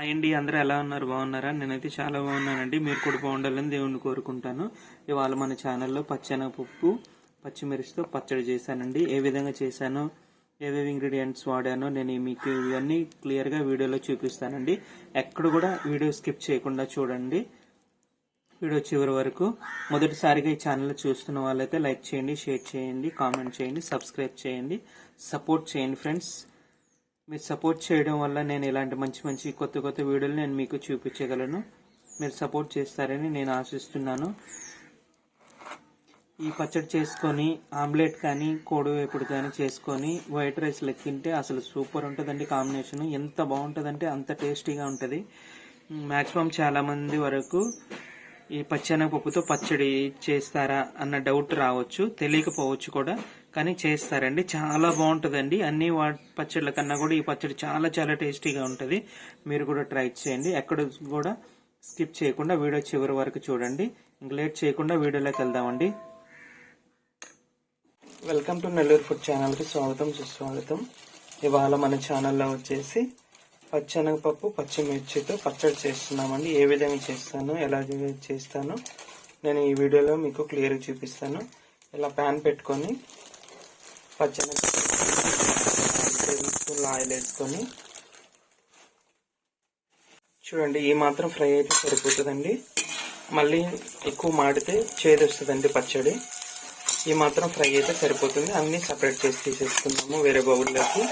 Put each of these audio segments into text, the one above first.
Hi అండి, అందరూ ఎలా ఉన్నారు? బాగున్నారా? నేనైతే చాలా బాగున్నానండి. మీరు కూడా బాగుండాలని దేవుణ్ణి కోరుకుంటాను. ఇవాళ మన ఛానల్లో పచ్చెనగపప్పు పచ్చిమిర్చితో పచ్చడి చేశానండి. ఏ విధంగా చేశానో, ఏవేవి ఇంగ్రీడియంట్స్ వాడానో నేను మీకు ఇవన్నీ క్లియర్గా వీడియోలో చూపిస్తానండి. ఎక్కడ కూడా వీడియో స్కిప్ చేయకుండా చూడండి, వీడియో చివరి వరకు. మొదటిసారిగా ఈ ఛానల్ చూస్తున్న వాళ్ళైతే లైక్ చేయండి, షేర్ చేయండి, కామెంట్ చేయండి, సబ్స్క్రైబ్ చేయండి, సపోర్ట్ చేయండి ఫ్రెండ్స్. మీరు సపోర్ట్ చేయడం వల్ల నేను ఇలాంటి మంచి మంచి కొత్త వీడియోలు నేను మీకు చూపించగలను. మీరు సపోర్ట్ చేస్తారని నేను ఆశిస్తున్నాను. ఈ పచ్చడి చేసుకొని ఆమ్లెట్ కానీ కోడి వేపుడు కానీ చేసుకొని వైట్ రైస్ లెక్కింటే అసలు సూపర్ ఉంటుందండి. కాంబినేషన్ ఎంత బాగుంటుందంటే అంత టేస్టీగా ఉంటుంది. మ్యాక్సిమం చాలామంది వరకు ఈ పచ్చెనగపప్పుతో పచ్చడి చేస్తారా అన్న డౌట్ రావచ్చు, తెలియకపోవచ్చు కూడా, కానీ చేస్తారండి. చాలా బాగుంటుందండి. అన్ని పచ్చళ్ళ కన్నా కూడా ఈ పచ్చడి చాలా చాలా టేస్టీగా ఉంటుంది. మీరు కూడా ట్రై చేయండి. ఎక్కడ కూడా స్కిప్ చేయకుండా వీడియో చివరి వరకు చూడండి. ఇంక లేట్ చేయకుండా వీడియోలోకి వెళ్దామండి. వెల్కమ్ టు నెల్లూరు ఫుడ్ ఛానల్కి స్వాగతం, సుస్వాగతం. ఇవాళ మన ఛానల్లో వచ్చేసి పచ్చెనగపప్పు పచ్చిమిర్చితో పచ్చడి చేస్తున్నామండి. ఏ విధంగా చేస్తాను, ఎలా చేస్తాను నేను ఈ వీడియోలో మీకు క్లియర్గా చూపిస్తాను. ఇలా ప్యాన్ పెట్టుకొని పచ్చెనగపప్పు ఆయిల్ వేసుకొని చూడండి, ఈ మాత్రం ఫ్రై అయితే సరిపోతుందండి. మళ్ళీ ఎక్కువ మాడితే చేదు వస్తుందండి పచ్చడి. ఈ మాత్రం ఫ్రై అయితే సరిపోతుంది. అన్ని సపరేట్ చేసి తీసేసుకుందాము వేరే బౌల్లోకి.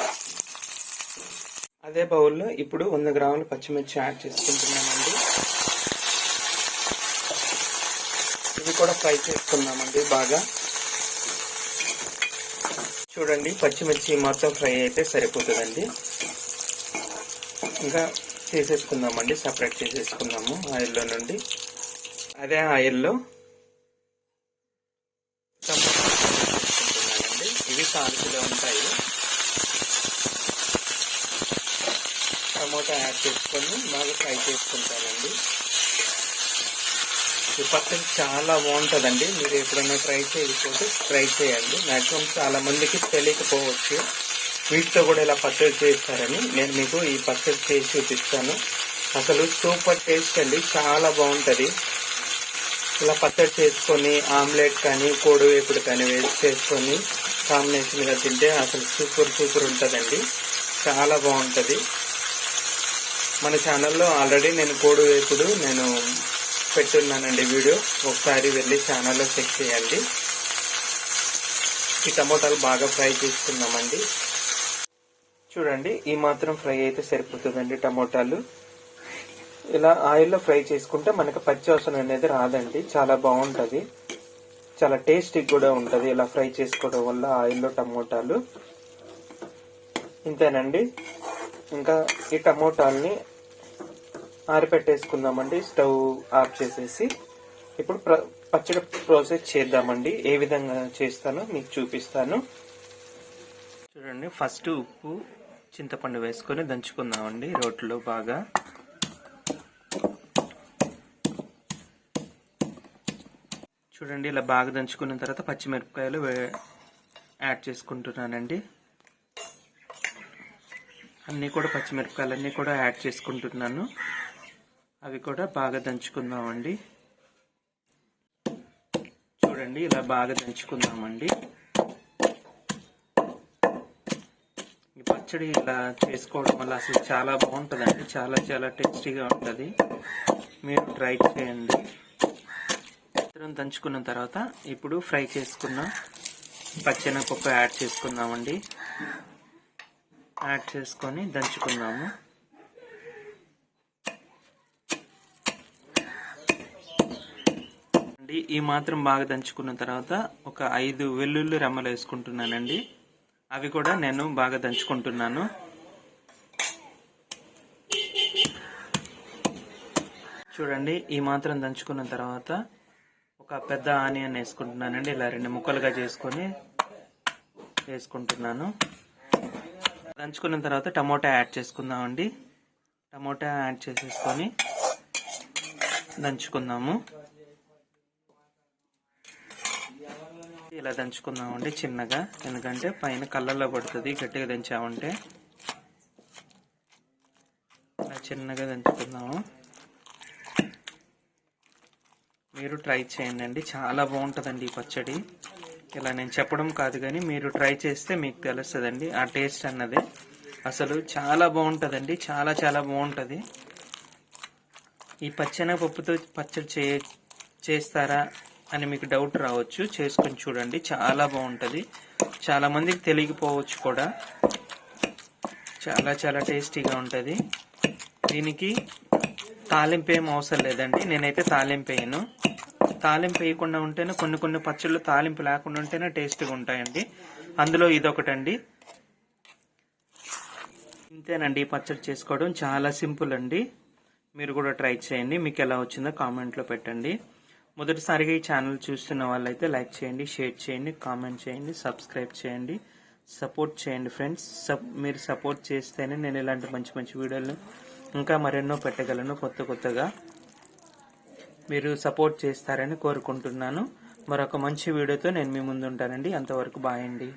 అదే బౌల్లో ఇప్పుడు 100 గ్రాముల పచ్చిమిర్చి యాడ్ చేసుకుంటున్నామండి. ఇది కూడా ఫ్రై చేసుకుందామండి బాగా. చూడండి, పచ్చిమిర్చి మొత్తం ఫ్రై అయితే సరిపోతుందండి. ఇంకా చేసేసుకుందామండి, సపరేట్ చేసేసుకుందాము ఆయిల్లో నుండి. అదే ఆయిల్లో చేసుకుంటున్నానండి. ఇవి కాల్చులో ఉంటాయి. టమోటా యాడ్ చేసుకొని బాగా ఫ్రై చేసుకుంటానండి. ఈ పచ్చడి చాలా బాగుంటుందండి. మీరు ఎప్పుడైనా ట్రై చేయకపోతే ట్రై చేయండి. మ్యాక్సిమం చాలా మందికి తెలియకపోవచ్చు వీటితో కూడా ఇలా పచ్చడి చేస్తారని. నేను మీకు ఈ పచ్చడి చేసి చూపిస్తాను. అసలు సూపర్ టేస్ట్ అండి, చాలా బాగుంటుంది. ఇలా పచ్చడి చేసుకొని ఆమ్లెట్ కానీ కోడి వేపుడు కానీ వేసి చేసుకొని కాంబినేషన్గా తింటే అసలు సూపర్ ఉంటుందండి. చాలా బాగుంటుంది. మన ఛానల్లో ఆల్రెడీ నేను కోడి వేపుడు నేను పెట్టున్నానండి వీడియో. ఒకసారి వెళ్ళి ఛానల్లో చెక్ చేయండి. ఈ టమోటాలు బాగా ఫ్రై చేసుకున్నామండి. చూడండి, ఈ మాత్రం ఫ్రై అయితే సరిపోతుందండి. టమోటాలు ఇలా ఆయిల్లో ఫ్రై చేసుకుంటే మనకు పచ్చి వాసన అనేది రాదండి. చాలా బాగుంటుంది, చాలా టేస్టీ కూడా ఉంటుంది ఇలా ఫ్రై చేసుకోవడం వల్ల ఆయిల్లో టమోటాలు. ఇంతేనండి. ఇంకా ఈ టమోటాలని ఆరిపెట్టేసుకుందామండి. స్టవ్ ఆఫ్ చేసేసి ఇప్పుడు పచ్చడి ప్రాసెస్ చేద్దామండి. ఏ విధంగా చేస్తానో మీకు చూపిస్తాను. చూడండి, ఫస్ట్ ఉప్పు చింతపండు వేసుకొని దంచుకుందామండి రోట్లో బాగా. చూడండి, ఇలా బాగా దంచుకున్న తర్వాత పచ్చిమిరపకాయలు యాడ్ చేసుకుంటున్నానండి. అన్నీ కూడా పచ్చిమిరపకాయలన్నీ కూడా యాడ్ చేసుకుంటున్నాను. అవి కూడా బాగా దంచుకుందామండి. చూడండి, ఇలా బాగా దంచుకుందామండి. ఈ పచ్చడి ఇలా చేసుకోవడం వల్ల అసలు చాలా బాగుంటుందండి. చాలా చాలా టేస్టీగా ఉంటుంది. మీరు ట్రై చేయండి. దంచుకున్న తర్వాత ఇప్పుడు ఫ్రై చేసుకున్న పచ్చెనగపప్పు యాడ్ చేసుకుందామండి. యాడ్ చేసుకొని దంచుకుందాము. ఈ మాత్రం బాగా దంచుకున్న తర్వాత ఒక 5 వెల్లుల్లి రెమ్మలు వేసుకుంటున్నానండి. అవి కూడా నేను బాగా దంచుకుంటున్నాను. చూడండి, ఈ మాత్రం దంచుకున్న తర్వాత ఒక పెద్ద ఆనియన్ వేసుకుంటున్నానండి. ఇలా 2 ముక్కలుగా చేసుకొని వేసుకుంటున్నాను. దంచుకున్న తర్వాత టమోటా యాడ్ చేసుకుందామండి. టమోటా యాడ్ చేసేసుకొని దంచుకుందాము. ఇలా దంచుకుందామండి చిన్నగా, ఎందుకంటే పైన కళ్ళల్లో పడుతుంది గట్టిగా దంచామంటే. చిన్నగా దంచుకుందాము. మీరు ట్రై చేయండి, చాలా బాగుంటుందండి ఈ పచ్చడి. ఇలా నేను చెప్పడం కాదు కానీ మీరు ట్రై చేస్తే మీకు తెలుస్తుందండి ఆ టేస్ట్ అన్నది. అసలు చాలా బాగుంటుందండి, చాలా చాలా బాగుంటుంది. ఈ పచ్చెనగపప్పుతో పచ్చడి చేస్తారా అని మీకు డౌట్ రావచ్చు. చేసుకొని చూడండి, చాలా బాగుంటుంది. చాలా మందికి తెలియకపోవచ్చు కూడా. చాలా చాలా టేస్టీగా ఉంటుంది. దీనికి తాలింపు ఏం అవసరం లేదండి. నేనైతే తాలింపు వేయను. తాలింపు వేయకుండా ఉంటేనే కొన్ని పచ్చళ్ళు తాలింపు లేకుండా ఉంటేనే టేస్ట్గా ఉంటాయండి. అందులో ఇదొకటండి. ఇంతేనండి, ఈ పచ్చడి చేసుకోవడం చాలా సింపుల్ అండి. మీరు కూడా ట్రై చేయండి. మీకు ఎలా వచ్చిందో కామెంట్లో పెట్టండి. మొదటిసారిగా ఈ ఛానల్ చూస్తున్న వాళ్ళైతే లైక్ చేయండి, షేర్ చేయండి, కామెంట్ చేయండి, సబ్స్క్రైబ్ చేయండి, సపోర్ట్ చేయండి ఫ్రెండ్స్. మీరు సపోర్ట్ చేస్తేనే నేను ఇలాంటి మంచి మంచి వీడియోలు ఇంకా మరెన్నో పెట్టగలను కొత్తగా. మీరు సపోర్ట్ చేస్తారని కోరుకుంటున్నాను. మరొక మంచి వీడియోతో నేను మీ ముందు ఉంటానండి. అంతవరకు బాయ్ అండి.